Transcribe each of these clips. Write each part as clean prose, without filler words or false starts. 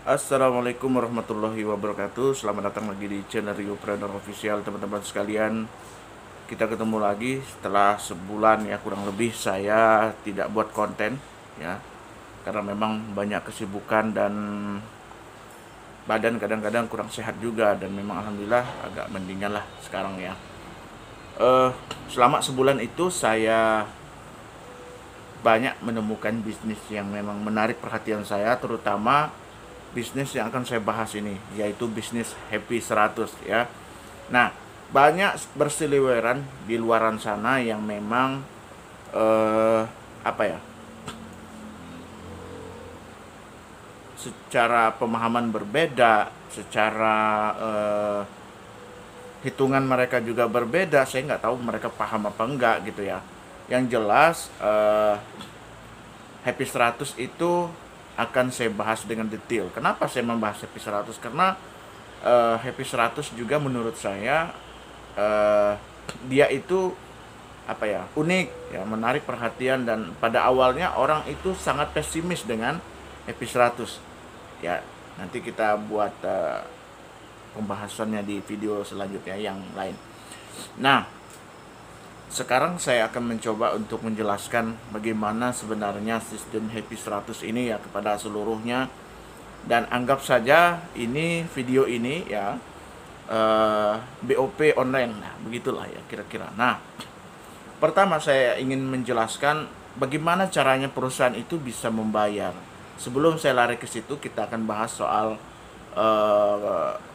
Assalamualaikum warahmatullahi wabarakatuh. Selamat datang lagi di channel Riopreneur Official, teman-teman sekalian. Kita ketemu lagi setelah sebulan ya, kurang lebih saya tidak buat konten ya, karena memang banyak kesibukan dan badan kadang-kadang kurang sehat juga, dan memang alhamdulillah agak mendingan lah sekarang ya. Selama sebulan itu saya banyak menemukan bisnis yang memang menarik perhatian saya, terutama bisnis yang akan saya bahas ini, yaitu bisnis Happy 100 ya. Nah, banyak berseliweran di luaran sana yang memang apa ya, secara pemahaman berbeda, secara hitungan mereka juga berbeda. Saya nggak tahu mereka paham apa enggak gitu ya. Yang jelas Happy 100 itu akan saya bahas dengan detail. Kenapa saya membahas Happy 100? Karena Happy 100 juga menurut saya dia itu apa ya, unik ya, menarik perhatian, dan pada awalnya orang itu sangat pesimis dengan Happy 100 ya. Nanti kita buat pembahasannya di video selanjutnya yang lain. Nah, sekarang saya akan mencoba untuk menjelaskan bagaimana sebenarnya sistem Happy 100 ini ya kepada seluruhnya. Dan anggap saja ini video ini ya BOP online. Nah, begitulah ya kira-kira. Nah, pertama saya ingin menjelaskan bagaimana caranya perusahaan itu bisa membayar. Sebelum saya lari ke situ, kita akan bahas soal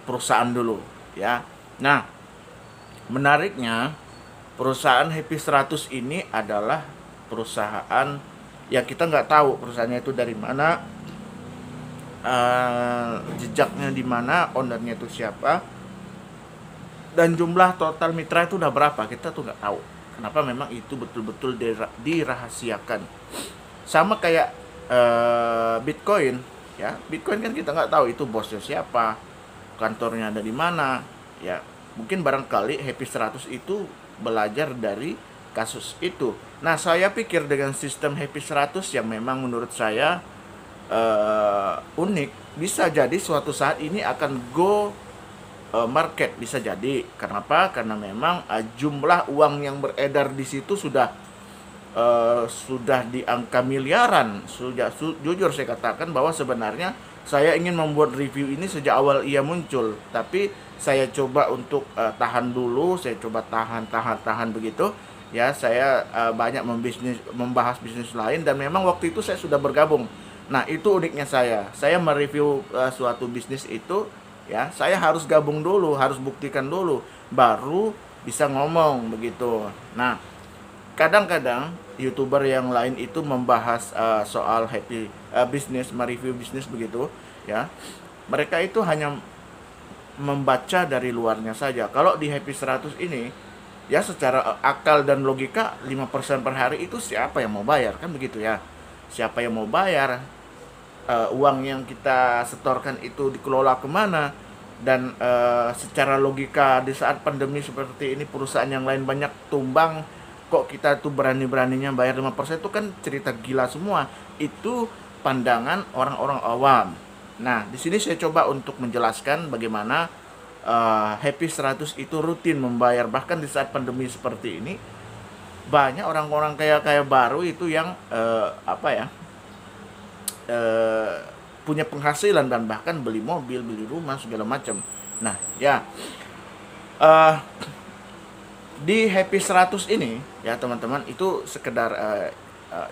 perusahaan dulu ya. Nah, menariknya perusahaan Happy 100 ini adalah perusahaan yang kita nggak tahu perusahaannya itu dari mana, jejaknya di mana, ownernya itu siapa, dan jumlah total mitra itu udah berapa, kita tuh nggak tahu. Kenapa? Memang itu betul-betul dirahasiakan. Sama kayak Bitcoin ya. Bitcoin kan kita nggak tahu itu bosnya siapa, kantornya ada di mana ya. Mungkin barangkali Happy 100 itu belajar dari kasus itu. Nah, saya pikir dengan sistem Happy 100 yang memang menurut saya unik, bisa jadi suatu saat ini akan go market, bisa jadi. Kenapa? Karena memang jumlah uang yang beredar di situ sudah di angka miliaran. Jujur saya katakan bahwa sebenarnya saya ingin membuat review ini sejak awal ia muncul, tapi saya coba untuk tahan dulu, saya coba tahan begitu ya. Saya banyak membahas bisnis lain, dan memang waktu itu saya sudah bergabung. Nah, itu uniknya saya mereview suatu bisnis itu ya, saya harus gabung dulu, harus buktikan dulu, baru bisa ngomong begitu. Nah, kadang-kadang youtuber yang lain itu membahas soal happy bisnis, mereview bisnis begitu ya, mereka itu hanya membaca dari luarnya saja. Kalau di Happy 100 ini ya, secara akal dan logika 5% per hari itu siapa yang mau bayar, kan begitu ya. Siapa yang mau bayar? Uang yang kita setorkan itu dikelola kemana? Dan secara logika di saat pandemi seperti ini, perusahaan yang lain banyak tumbang, kok kita tuh berani-beraninya bayar 5%? Itu kan cerita gila semua. Itu pandangan orang-orang awam. Nah, di sini saya coba untuk menjelaskan bagaimana Happy 100 itu rutin membayar. Bahkan di saat pandemi seperti ini, banyak orang-orang kaya-kaya baru itu yang apa ya, punya penghasilan dan bahkan beli mobil, beli rumah, segala macam. Nah, ya di Happy 100 ini ya teman-teman, itu sekedar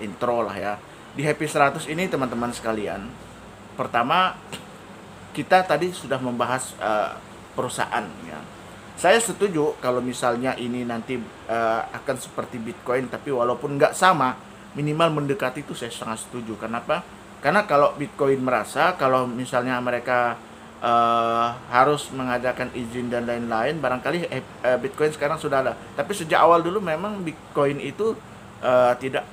intro lah ya. Di Happy 100 ini teman-teman sekalian, pertama kita tadi sudah membahas perusahaan ya. Saya setuju kalau misalnya ini nanti akan seperti Bitcoin, tapi walaupun nggak sama, minimal mendekati, itu saya sangat setuju. Kenapa? Karena kalau Bitcoin merasa kalau misalnya mereka harus mengadakan izin dan lain-lain, barangkali Bitcoin sekarang sudah ada. Tapi sejak awal dulu memang Bitcoin itu tidak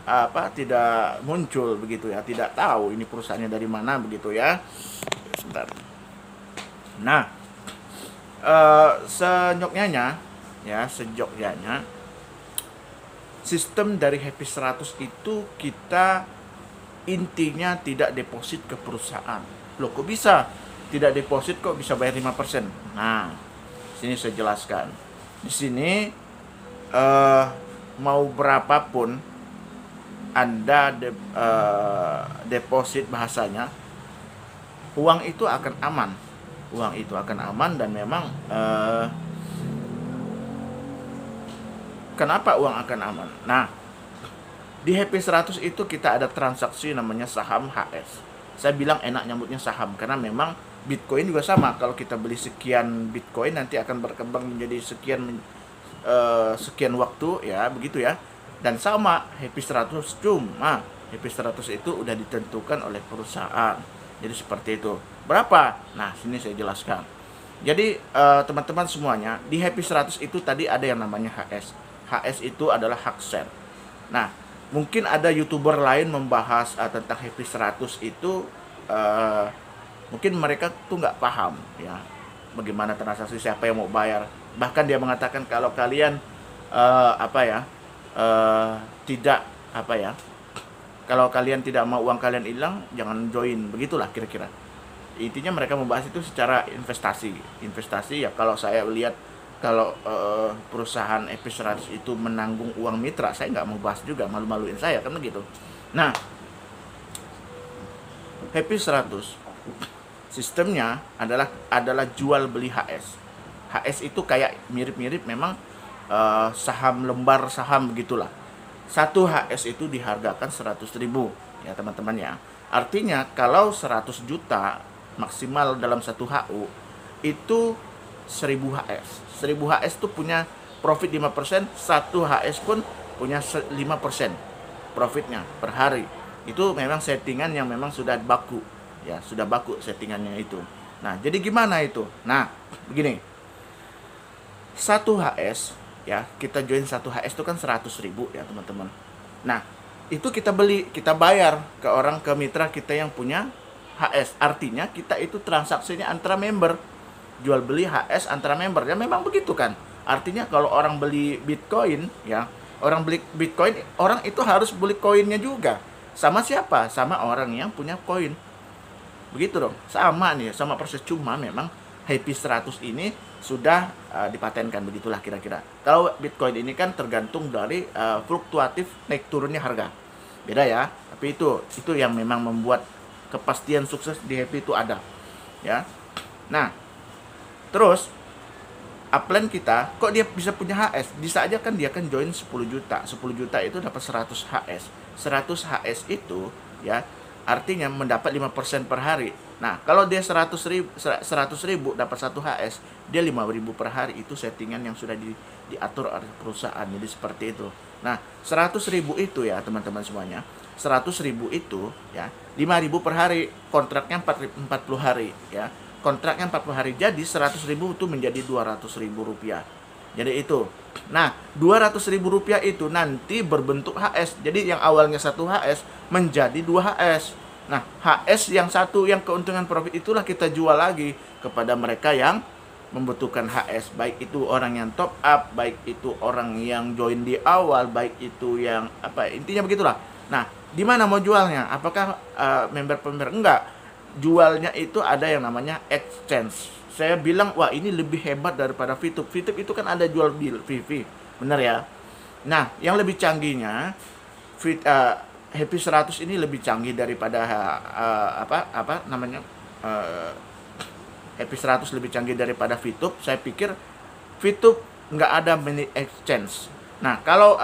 muncul begitu ya, tidak tahu ini perusahaannya dari mana begitu ya. Sebentar. Nah, sejoknyanya sistem dari Happy 100 itu, kita intinya tidak deposit ke perusahaan. Loh kok bisa? Tidak deposit kok bisa bayar 5%? Nah, sini saya jelaskan. Di sini mau berapapun Anda deposit bahasanya, uang itu akan aman. Uang itu akan aman dan memang kenapa uang akan aman? Nah, di Happy 100 itu kita ada transaksi namanya saham HS. Saya bilang enak nyambutnya saham karena memang Bitcoin juga sama. Kalau kita beli sekian Bitcoin nanti akan berkembang menjadi sekian waktu ya, begitu ya. Dan sama Happy 100, cuma Happy 100 itu udah ditentukan oleh perusahaan. Jadi seperti itu. Berapa? Nah, sini saya jelaskan. Jadi teman-teman semuanya, di Happy 100 itu tadi ada yang namanya HS. HS itu adalah hak share. Nah, mungkin ada YouTuber lain membahas tentang Happy 100 itu mungkin mereka tuh nggak paham ya bagaimana transaksi, siapa yang mau bayar. Bahkan dia mengatakan kalau kalian tidak kalau kalian tidak mau uang kalian hilang, jangan join, begitulah kira-kira. Intinya mereka membahas itu secara investasi ya. Kalau saya lihat kalau perusahaan Happy 100 itu menanggung uang mitra, saya nggak mau bahas juga, malu-maluin saya kan begitu. Nah, Happy 100 sistemnya adalah jual beli HS. HS itu kayak mirip-mirip memang saham, lembar saham begitulah. Satu HS itu dihargakan 100.000 ya teman-teman ya. Artinya kalau 100 juta maksimal dalam satu HU itu 1000 HS. 1000 HS itu punya profit 5%, satu HS pun punya 5% profitnya per hari. Itu memang settingan yang memang sudah baku ya, sudah baku settingannya itu. Nah, jadi gimana itu? Nah, begini. 1 HS ya, kita join 1 HS itu kan 100.000 ya teman-teman. Nah, itu kita beli, kita bayar ke mitra kita yang punya HS. Artinya kita itu transaksinya antara member, jual beli HS antara member ya, memang begitu kan. Artinya kalau orang beli Bitcoin ya, orang beli Bitcoin, orang itu harus beli koinnya juga. Sama siapa? Sama orang yang punya koin. Begitu dong, sama nih, sama persis. Cuma memang Happy 100 ini sudah dipatenkan, begitulah kira-kira. Kalau Bitcoin ini kan tergantung dari fluktuatif naik turunnya harga. Beda ya, tapi itu yang memang membuat kepastian sukses di Happy itu ada. Ya. Nah, terus upline kita, kok dia bisa punya HS? Bisa aja kan dia kan join 10 juta. 10 juta itu dapat 100 HS. 100 HS itu ya artinya mendapat 5% per hari. Nah, kalau dia 100.000 dapat 1 HS, dia 5.000 per hari. Itu settingan yang sudah diatur oleh perusahaan. Jadi seperti itu. Nah, 100.000 itu ya teman-teman semuanya. 100.000 itu ya 5.000 per hari, kontraknya 40 hari ya. Kontraknya 40 hari, jadi 100.000 itu menjadi 200.000 rupiah. Jadi itu. Nah, 200.000 rupiah itu nanti berbentuk HS. Jadi yang awalnya 1 HS menjadi 2 HS. Nah, HS yang satu, yang keuntungan profit itulah kita jual lagi kepada mereka yang membutuhkan HS. Baik itu orang yang top up, baik itu orang yang join di awal, baik itu yang intinya begitulah. Nah, di mana mau jualnya? Apakah member-member? Enggak. Jualnya itu ada yang namanya exchange. Saya bilang, wah ini lebih hebat daripada VTube. VTube itu kan ada jual VV, benar ya? Nah, yang lebih canggihnya, Happy 100 ini lebih canggih daripada Happy 100 lebih canggih daripada VTube. Saya pikir VTube nggak ada mini exchange. Nah, kalau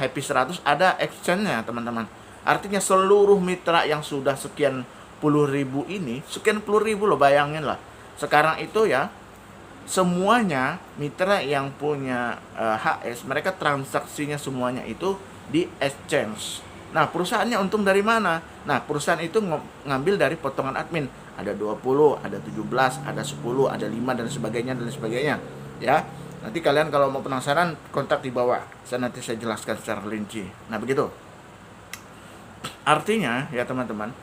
Happy 100 ada exchange-nya, teman-teman. Artinya seluruh mitra yang sudah sekian puluh ribu ini, sekian puluh ribu loh, bayangin lah. Sekarang itu ya, semuanya mitra yang punya HS, mereka transaksinya semuanya itu di exchange. Nah, perusahaannya untung dari mana? Nah, perusahaan itu ngambil dari potongan admin. Ada 20, ada 17, ada 10, ada 5, dan sebagainya. Ya, nanti kalian kalau mau penasaran, kontak di bawah. Nanti saya jelaskan secara rinci. Nah, begitu. Artinya, ya teman-teman,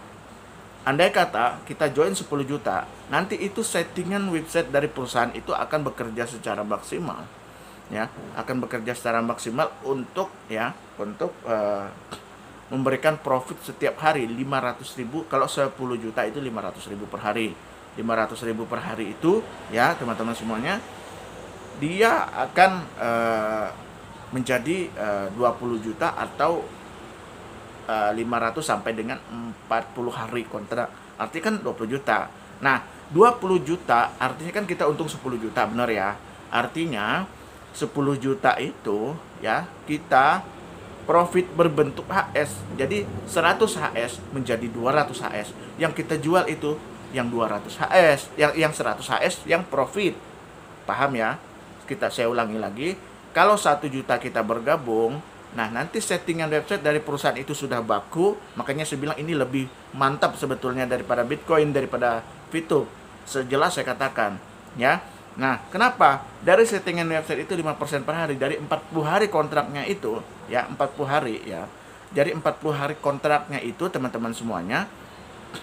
andai kata kita join 10 juta, nanti itu settingan website dari perusahaan itu akan bekerja secara maksimal. Ya, akan bekerja secara maksimal untuk memberikan profit setiap hari 500.000. Kalau 10 juta itu 500.000 per hari. 500.000 per hari itu ya teman-teman semuanya, dia akan menjadi 20 juta atau 500 sampai dengan 40 hari kontrak. Artinya kan 20 juta. Nah, 20 juta artinya kan kita untung 10 juta, benar ya? Artinya 10 juta itu ya kita profit berbentuk HS. Jadi 100 HS menjadi 200 HS. Yang kita jual itu yang 200 HS, yang 100 HS yang profit. Paham ya? Saya ulangi lagi. Kalau 1 juta kita bergabung, nah nanti settingan website dari perusahaan itu sudah baku, makanya saya bilang ini lebih mantap sebetulnya daripada Bitcoin, daripada VTube. Sejelas saya katakan, ya. Nah, kenapa? Dari settingan website itu 5% per hari, dari 40 hari kontraknya itu, ya, 40 hari ya. Dari 40 hari kontraknya itu teman-teman semuanya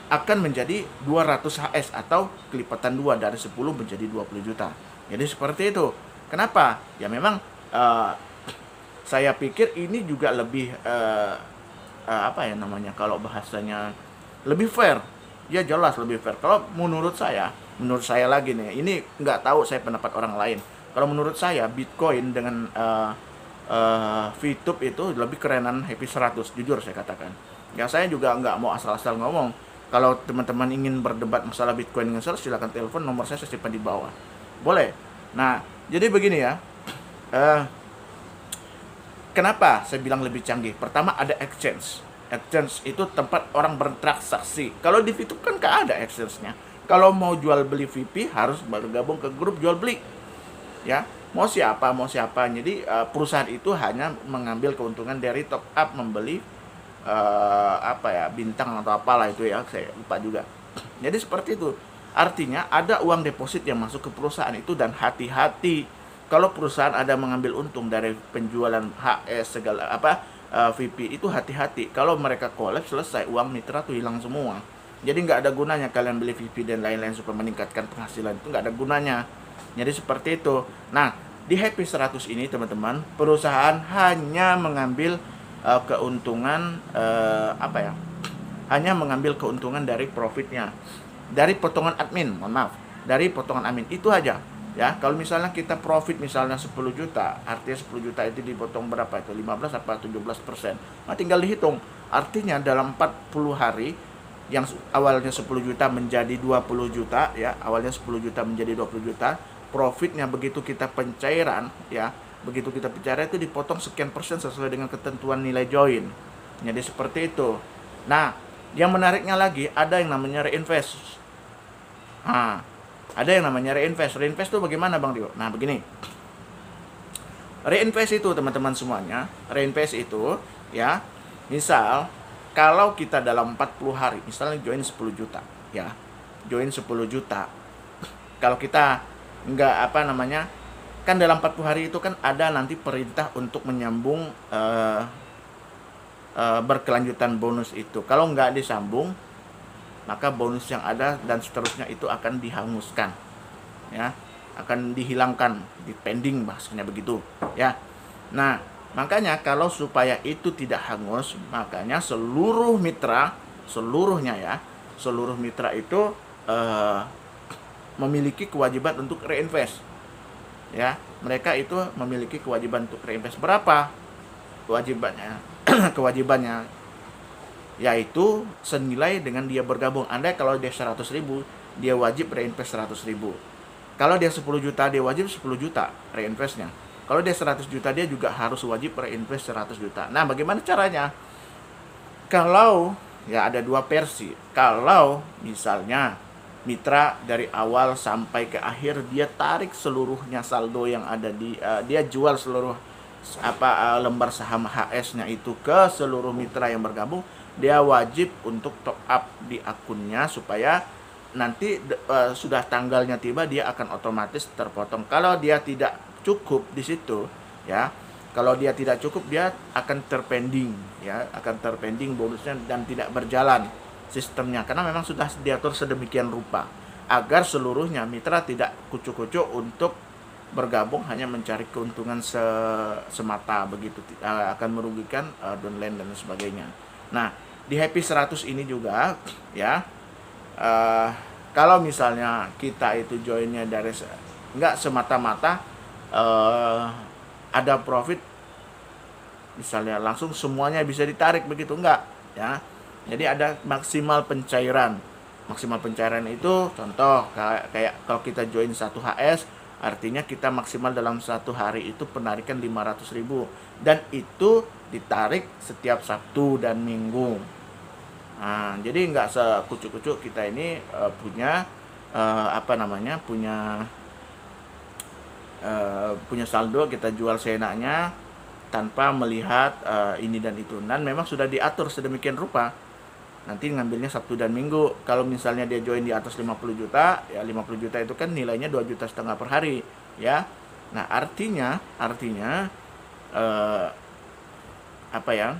akan menjadi 200 HS atau kelipatan 2 dari 10 menjadi 20 juta. Jadi seperti itu. Kenapa? Ya memang saya pikir ini juga lebih apa ya namanya, kalau bahasanya lebih fair. Ya jelas lebih fair. Kalau menurut saya lagi nih, ini nggak tahu saya pendapat orang lain. Kalau menurut saya Bitcoin dengan VTube itu lebih kerenan Happy 100, jujur saya katakan. Ya saya juga nggak mau asal-asal ngomong. Kalau teman-teman ingin berdebat masalah Bitcoin dengan saya, silakan telepon, nomor saya simpan di bawah. Boleh. Nah, jadi begini ya. Kenapa saya bilang lebih canggih? Pertama ada exchange. Exchange itu tempat orang bertransaksi. Kalau di VTube kan nggak ada exchange-nya. Kalau mau jual beli VP harus bergabung ke grup jual beli. Ya, mau siapa. Jadi perusahaan itu hanya mengambil keuntungan dari top up membeli bintang atau apalah itu ya, saya lupa juga. Jadi seperti itu. Artinya ada uang deposit yang masuk ke perusahaan itu, dan hati-hati kalau perusahaan ada mengambil untung dari penjualan HS segala VP itu, hati-hati. Kalau mereka kolaps, selesai, uang mitra tuh hilang semua. Jadi nggak ada gunanya kalian beli VP dan lain-lain supaya meningkatkan penghasilan, itu nggak ada gunanya. Jadi seperti itu. Nah, di Happy 100 ini teman-teman, perusahaan hanya mengambil keuntungan hanya mengambil keuntungan dari profitnya, dari potongan admin, dari potongan admin itu aja. Ya, kalau misalnya kita profit misalnya 10 juta, artinya 10 juta itu dipotong berapa itu? 15 apa 17%. Nah, tinggal dihitung. Artinya dalam 40 hari yang awalnya 10 juta menjadi 20 juta ya, awalnya 10 juta menjadi 20 juta, profitnya begitu kita pencairan ya, begitu kita pencairan itu dipotong sekian persen sesuai dengan ketentuan nilai join. Jadi seperti itu. Nah, yang menariknya lagi ada yang namanya reinvest. Ada yang namanya reinvest. Reinvest itu bagaimana Bang Dio? Nah begini, reinvest itu teman-teman semuanya, reinvest itu ya, misal kalau kita dalam 40 hari misalnya join 10 juta ya, join 10 juta, kalau kita nggak kan dalam 40 hari itu kan ada nanti perintah untuk menyambung berkelanjutan bonus itu. Kalau nggak disambung, maka bonus yang ada dan seterusnya itu akan dihanguskan ya, akan dihilangkan, dipending bahasanya begitu ya. Nah, makanya kalau supaya itu tidak hangus, makanya seluruh mitra itu memiliki kewajiban untuk reinvest ya. Mereka itu memiliki kewajiban untuk reinvest. Berapa kewajibannya? Yaitu senilai dengan dia bergabung. Andai kalau dia 100.000, dia wajib reinvest 100.000. Kalau dia 10 juta, dia wajib 10 juta reinvestnya. Kalau dia 100 juta, dia juga harus wajib reinvest 100 juta. Nah, bagaimana caranya? Kalau ya ada dua versi. Kalau misalnya mitra dari awal sampai ke akhir dia tarik seluruhnya saldo yang ada di dia jual seluruh lembar saham HS-nya itu ke seluruh mitra yang bergabung, dia wajib untuk top up di akunnya supaya nanti sudah tanggalnya tiba dia akan otomatis terpotong. Kalau dia tidak cukup di situ ya, kalau dia tidak cukup dia akan terpending ya, akan terpending bonusnya dan tidak berjalan sistemnya, karena memang sudah diatur sedemikian rupa agar seluruhnya mitra tidak kucuk-kucuk untuk bergabung hanya mencari keuntungan semata begitu, akan merugikan downline dan sebagainya. Nah, di Happy 100 ini juga ya, eh, kalau misalnya kita itu joinnya dari nggak semata-mata eh, ada profit, misalnya langsung semuanya bisa ditarik begitu, enggak ya. Jadi ada maksimal pencairan itu contoh kayak kalau kita join 1 HS, artinya kita maksimal dalam 1 hari itu penarikan 500.000, dan itu ditarik setiap Sabtu dan Minggu. Nah, jadi nggak sekucuk-kucuk kita ini punya apa namanya, punya saldo kita jual seenaknya tanpa melihat ini dan itu, dan memang sudah diatur sedemikian rupa. Nanti ngambilnya Sabtu dan Minggu. Kalau misalnya dia join di atas 50 juta, ya 50 juta itu kan nilainya 2,5 juta per hari, ya. Nah, artinya apa ya?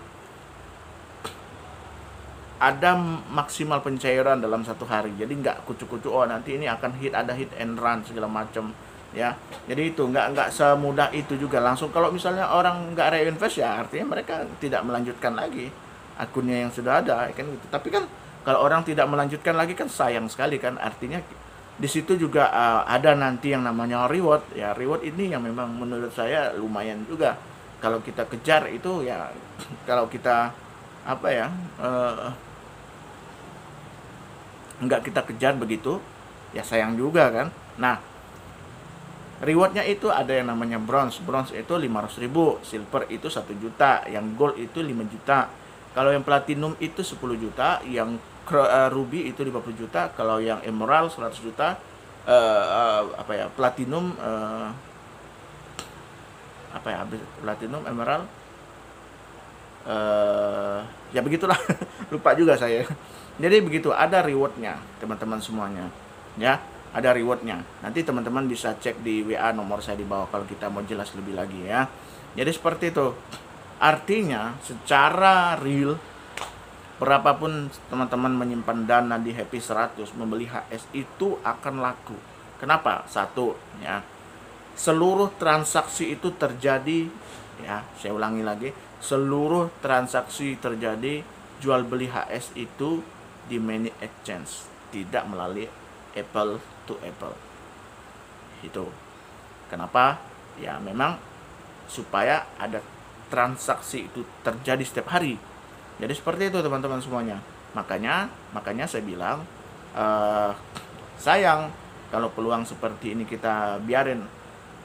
Ada maksimal pencairan dalam 1 hari. Jadi nggak kucuk-kucuk, oh nanti ini akan ada hit and run segala macam, ya. Jadi itu nggak semudah itu juga langsung. Kalau misalnya orang nggak reinvest, ya artinya mereka tidak melanjutkan lagi akunnya yang sudah ada, kan gitu. Tapi kan kalau orang tidak melanjutkan lagi kan sayang sekali kan. Artinya di situ juga ada nanti yang namanya reward, ya. Reward ini yang memang menurut saya lumayan juga kalau kita kejar itu, ya. Kalau kita apa ya, nggak kita kejar begitu, ya sayang juga kan. Nah, rewardnya itu ada yang namanya bronze itu 500.000, silver itu 1 juta, yang gold itu 5 juta, kalau yang platinum itu 10 juta, yang ruby itu 50 juta, kalau yang emerald 100 juta, apa ya, platinum apa ya, platinum, emerald, ya begitulah. Lupa juga saya. Jadi begitu, ada rewardnya teman-teman semuanya, ya. Ada rewardnya. Nanti teman-teman bisa cek di WA nomor saya di bawah kalau kita mau jelas lebih lagi, ya. Jadi seperti itu. Artinya secara real, berapapun teman-teman menyimpan dana di Happy 100, membeli HS itu akan laku. Kenapa? Satu, ya, seluruh transaksi itu terjadi, ya, saya ulangi lagi, seluruh transaksi terjadi jual beli HS itu di Money Exchange, tidak melalui Apple to Apple. Itu kenapa? Ya memang supaya ada transaksi itu terjadi setiap hari. Jadi seperti itu teman-teman semuanya. Makanya saya bilang sayang kalau peluang seperti ini kita biarin.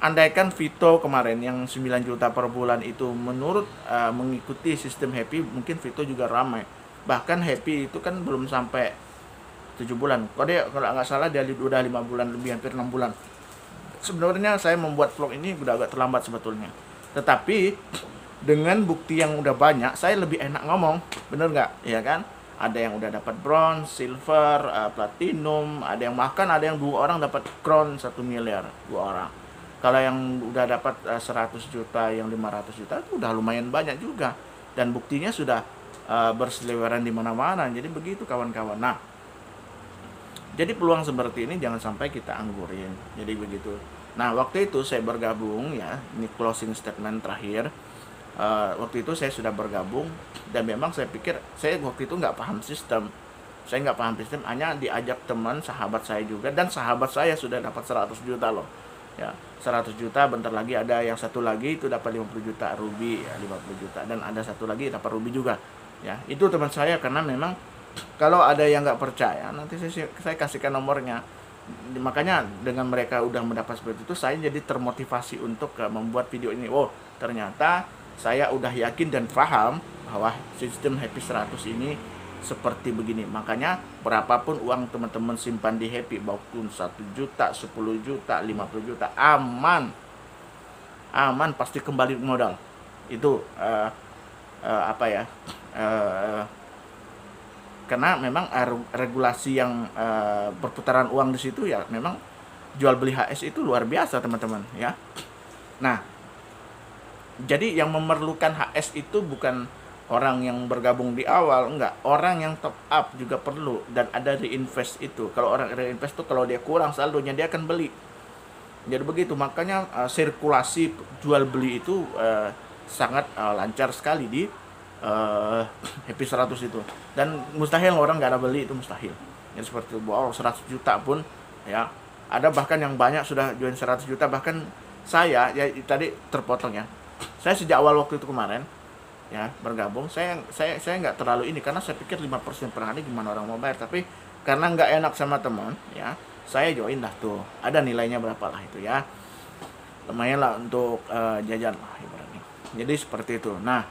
Andaikan Vito kemarin yang 9 juta per bulan itu menurut mengikuti sistem Happy, mungkin Vito juga ramai. Bahkan Happy itu kan belum sampai 7 bulan. Kalau nggak salah dia udah 5 bulan lebih, hampir 6 bulan. Sebenarnya saya membuat vlog ini udah agak terlambat sebetulnya. Tetapi dengan bukti yang udah banyak, saya lebih enak ngomong. Bener nggak? Ya kan? Ada yang udah dapat bronze, silver, platinum, ada yang 2 orang dapat crown 1 miliar, 2 orang. Kalau yang udah dapat 100 juta, yang 500 juta itu udah lumayan banyak juga. Dan buktinya sudah berseliweran di mana-mana. Jadi begitu kawan-kawan. Nah, jadi peluang seperti ini jangan sampai kita anggurin. Jadi begitu. Nah, waktu itu saya bergabung, ya, ini closing statement terakhir. Waktu itu saya sudah bergabung, dan memang saya pikir, saya waktu itu nggak paham sistem. Saya nggak paham sistem, hanya diajak teman, sahabat saya juga, dan sahabat saya sudah dapat 100 juta loh. Ya, 100 juta, bentar lagi ada yang satu lagi itu dapat 50 juta ruby, ya, 50 juta, dan ada satu lagi dapat ruby juga. Ya, itu teman saya. Karena memang kalau ada yang nggak percaya, nanti saya kasihkan nomornya. Makanya dengan mereka udah mendapat seperti itu, saya jadi termotivasi untuk membuat video ini. Oh, ternyata saya udah yakin dan paham bahwa sistem Happy 100 ini seperti begini. Makanya berapapun uang teman-teman simpan di Happy, maupun 1 juta, 10 juta, 50 juta, aman pasti kembali modal. Itu apa ya, karena memang regulasi yang perputaran uang di situ, ya memang jual beli HS itu luar biasa teman-teman, ya. Nah, jadi yang memerlukan HS itu bukan orang yang bergabung di awal, enggak, orang yang top up juga perlu, dan ada reinvest itu. Kalau orang reinvest itu kalau dia kurang saldonya, dia akan beli. Jadi begitu. Makanya sirkulasi jual beli itu sangat lancar sekali di Happy 100 itu. Dan mustahil orang nggak ada beli, itu mustahil. Jadi seperti itu. Wow, 100 juta pun ya. Ada bahkan yang banyak sudah join 100 juta, bahkan saya ya tadi terpotong ya. Saya sejak awal waktu itu kemarin ya bergabung, saya nggak terlalu ini karena saya pikir 5% per hari gimana orang mau bayar, tapi karena nggak enak sama teman ya, saya join dah tuh. Ada nilainya berapa lah itu ya. Lumayan lah untuk jajan lah ibaratnya. Jadi seperti itu. Nah,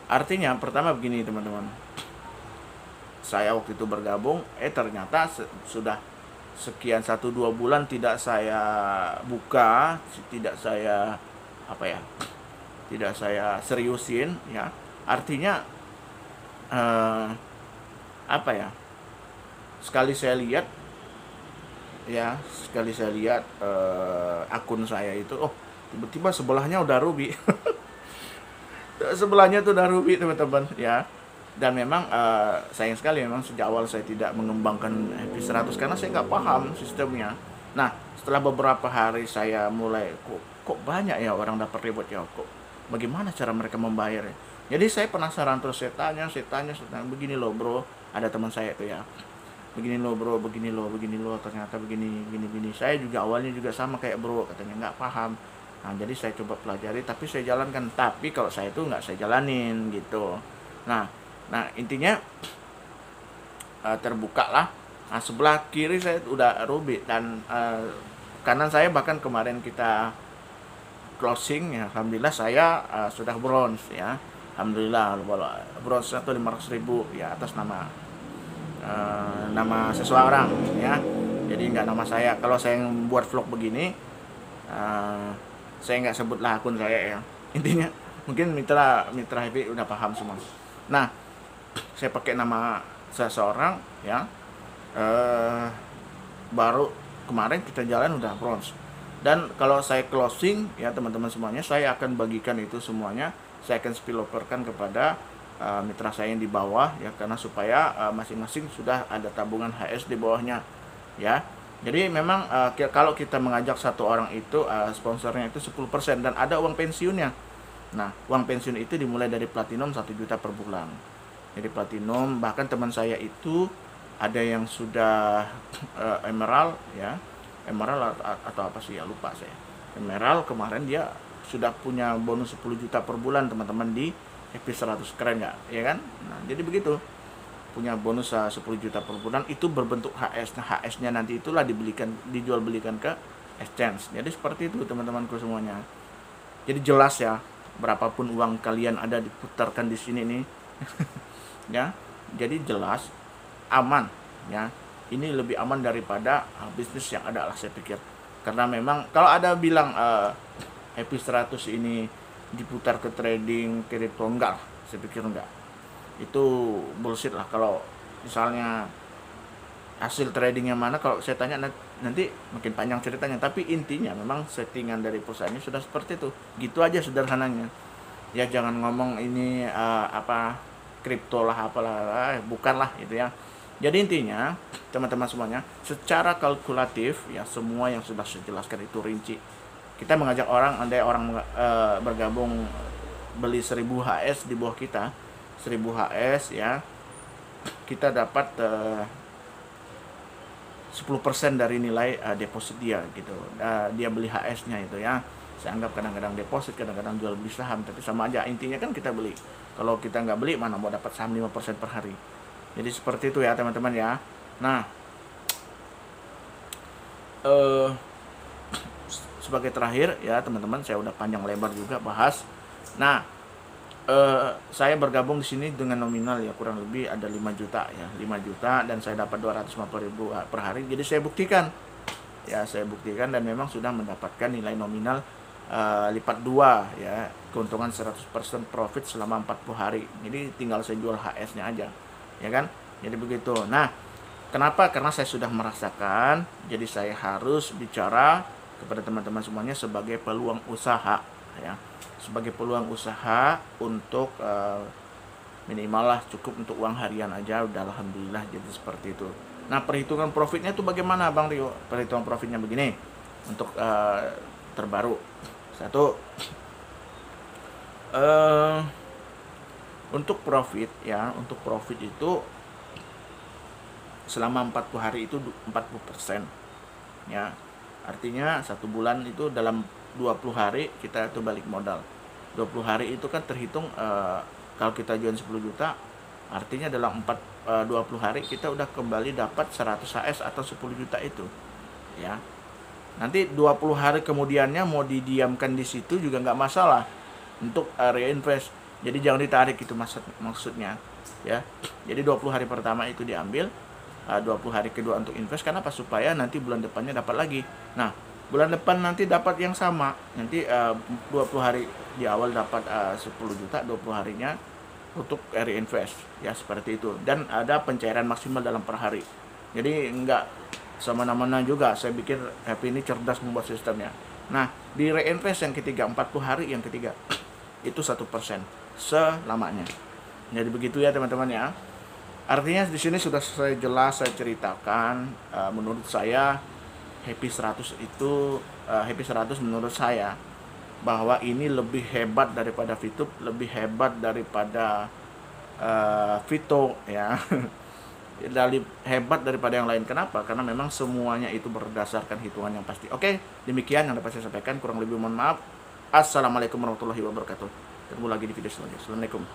artinya pertama begini teman-teman, saya waktu itu bergabung, ternyata sudah sekian 1-2 bulan tidak saya buka, tidak saya apa ya, tidak saya seriusin ya. Artinya apa ya, sekali saya lihat ya, akun saya itu, oh tiba-tiba sebelahnya udah ruby. Sebelahnya tuh udah ruby teman-teman ya. Dan memang sayang sekali memang sejak awal saya tidak mengembangkan Happy 100 karena saya nggak paham sistemnya. Nah, setelah beberapa hari saya mulai kok banyak ya orang dapat reward ya, kok bagaimana cara mereka membayar ya. Jadi saya penasaran terus, saya tanya, begini loh bro, ada teman saya itu ya, begini loh bro, begini loh, ternyata begini. Saya juga awalnya juga sama kayak bro, katanya nggak paham. Nah, jadi saya coba pelajari, tapi saya jalankan. Tapi kalau saya itu nggak saya jalanin gitu. Nah, intinya terbuka lah. Nah, sebelah kiri saya udah ruby dan kanan saya bahkan kemarin kita closing ya, alhamdulillah saya sudah bronze ya. Alhamdulillah, bronze itu 500.000 ya atas nama seseorang ya. Jadi nggak nama saya. Kalau saya buat vlog begini, saya nggak sebutlah akun saya ya. Intinya mungkin mitra Happy udah paham semua. Nah, saya pakai nama seseorang ya, baru kemarin kita jalan udah bronze. Dan kalau saya closing ya teman-teman semuanya, saya akan bagikan itu semuanya, saya akan spilloverkan kepada mitra saya yang di bawah ya, karena supaya masing-masing sudah ada tabungan HS di bawahnya ya. Jadi memang kalau kita mengajak satu orang itu sponsornya itu 10% dan ada uang pensiunnya. Nah, uang pensiun itu dimulai dari platinum 1 juta per bulan. Jadi platinum, bahkan teman saya itu ada yang sudah emerald ya. Emerald atau apa sih ya, lupa saya. Emerald kemarin dia sudah punya bonus 10 juta per bulan teman-teman di Happy 100, keren nggak? Ya kan? Nah, jadi begitu. Punya bonus 10 juta per bulan itu berbentuk HS. Nah, HS-nya nanti itulah dijual belikan ke exchange. Jadi seperti itu teman-temanku semuanya. Jadi jelas ya, berapapun uang kalian ada diputarkan di sini nih. Ya. Jadi jelas aman ya. Ini lebih aman daripada bisnis yang ada lah saya pikir. Karena memang kalau ada bilang Happy 100 ini diputar ke trading kripto, enggak lah, saya pikir enggak. Itu bullshit lah. Kalau misalnya hasil tradingnya mana, kalau saya tanya nanti makin panjang ceritanya. Tapi intinya memang settingan dari perusahaannya sudah seperti itu. Gitu aja sederhananya. Ya jangan ngomong ini kripto lah apalah, bukanlah itu ya. Jadi intinya teman-teman semuanya, secara kalkulatif ya, semua yang sudah saya jelaskan itu rinci. Kita mengajak orang, andai orang bergabung beli 1000 HS di bawah kita, 1000 HS ya, kita dapat 10% dari nilai deposit dia gitu. Dia beli HS-nya itu ya. Saya anggap kadang-kadang deposit, kadang-kadang jual beli saham, tapi sama aja. Intinya kan kita beli. Kalau kita nggak beli, mana mau dapat saham 5% per hari. Jadi seperti itu ya teman-teman ya. Nah, sebagai terakhir ya teman-teman, saya udah panjang lebar juga bahas. Nah, saya bergabung di sini dengan nominal ya kurang lebih ada 5 juta ya, 5 juta dan saya dapat 250.000 per hari. Jadi saya buktikan dan memang sudah mendapatkan nilai nominal lipat 2 ya, keuntungan 100% profit selama 40 hari. Jadi tinggal saya jual HS-nya aja. Ya kan? Jadi begitu. Nah, kenapa? Karena saya sudah merasakan, jadi saya harus bicara kepada teman-teman semuanya sebagai peluang usaha ya. Sebagai peluang usaha untuk minimal lah cukup untuk uang harian aja udah alhamdulillah, jadi seperti itu. Nah, perhitungan profitnya itu bagaimana Bang Rio? Perhitungan profitnya begini. Untuk terbaru. Satu, eh untuk profit ya, untuk profit itu selama 40 hari itu 40% ya. Artinya satu bulan itu dalam 20 hari kita itu balik modal. 20 hari itu kan terhitung kalau kita jual 10 juta, artinya dalam 20 hari kita udah kembali dapat 100 HS atau 10 juta itu ya. Nanti 20 hari kemudiannya mau didiamkan di situ juga nggak masalah untuk reinvest. Jadi jangan ditarik itu maksudnya ya. Jadi 20 hari pertama itu diambil, 20 hari kedua untuk invest. Kenapa? Supaya nanti bulan depannya dapat lagi. Nah, bulan depan nanti dapat yang sama. Nanti 20 hari di awal dapat 10 juta, 20 harinya untuk reinvest ya, seperti itu. Dan ada pencairan maksimal dalam per hari. Jadi enggak semena-mena juga. Saya pikir Happy ini cerdas membuat sistemnya. Nah, di reinvest yang ketiga 40 hari yang ketiga itu 1% selamanya. Jadi begitu ya teman-teman ya. Artinya di sini sudah saya jelas saya ceritakan, menurut saya Happy 100 itu Happy 100 menurut saya bahwa ini lebih hebat daripada VTube, lebih hebat daripada Vito ya. Hebat daripada yang lain. Kenapa? Karena memang semuanya itu berdasarkan hitungan yang pasti. Oke, demikian yang dapat saya sampaikan. Kurang lebih mohon maaf. Assalamualaikum warahmatullahi wabarakatuh. Ketemu lagi di video selanjutnya. Assalamualaikum.